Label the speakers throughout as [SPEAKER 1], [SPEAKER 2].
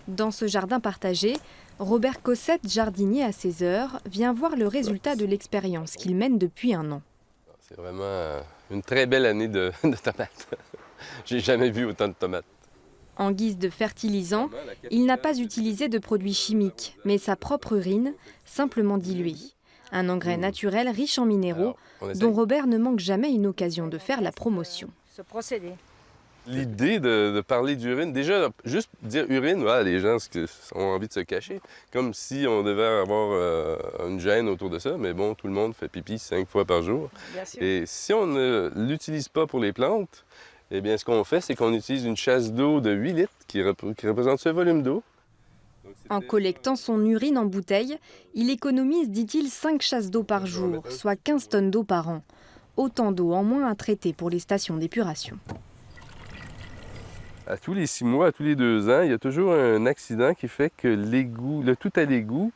[SPEAKER 1] Dans ce jardin partagé, Robert Cossette, jardinier à 16 heures, vient voir le résultat de l'expérience qu'il mène depuis un an.
[SPEAKER 2] C'est vraiment une très belle année de tomates. J'ai jamais vu autant de tomates.
[SPEAKER 1] En guise de fertilisant, il n'a pas utilisé de produits chimiques, mais sa propre urine, simplement diluée. Un engrais naturel riche en minéraux, dont Robert ne manque jamais une occasion de faire la promotion.
[SPEAKER 3] Ce procédé.
[SPEAKER 2] L'idée de parler d'urine, déjà, juste dire urine, voilà, les gens ont envie de se cacher, comme si on devait avoir une gêne autour de ça, mais bon, tout le monde fait pipi 5 fois par jour.
[SPEAKER 3] Bien sûr.
[SPEAKER 2] Et si on ne l'utilise pas pour les plantes, eh bien, ce qu'on fait, c'est qu'on utilise une chasse d'eau de 8 litres qui représente ce volume d'eau.
[SPEAKER 1] En collectant son urine en bouteille, il économise, dit-il, 5 chasses d'eau par jour, soit 15 tonnes d'eau par an. Autant d'eau en moins à traiter pour les stations d'épuration.
[SPEAKER 2] À tous les 6 mois, à tous les 2 ans, il y a toujours un accident qui fait que l'égout, le tout à l'égout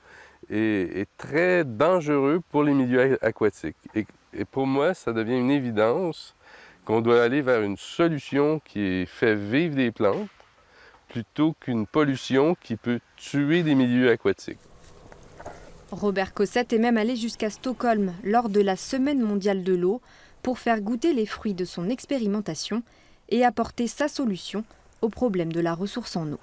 [SPEAKER 2] est très dangereux pour les milieux aquatiques. Et pour moi, ça devient une évidence qu'on doit aller vers une solution qui fait vivre des plantes plutôt qu'une pollution qui peut tuer des milieux aquatiques.
[SPEAKER 1] Robert Cossette est même allé jusqu'à Stockholm lors de la Semaine mondiale de l'eau pour faire goûter les fruits de son expérimentation et apporter sa solution au problème de la ressource en eau.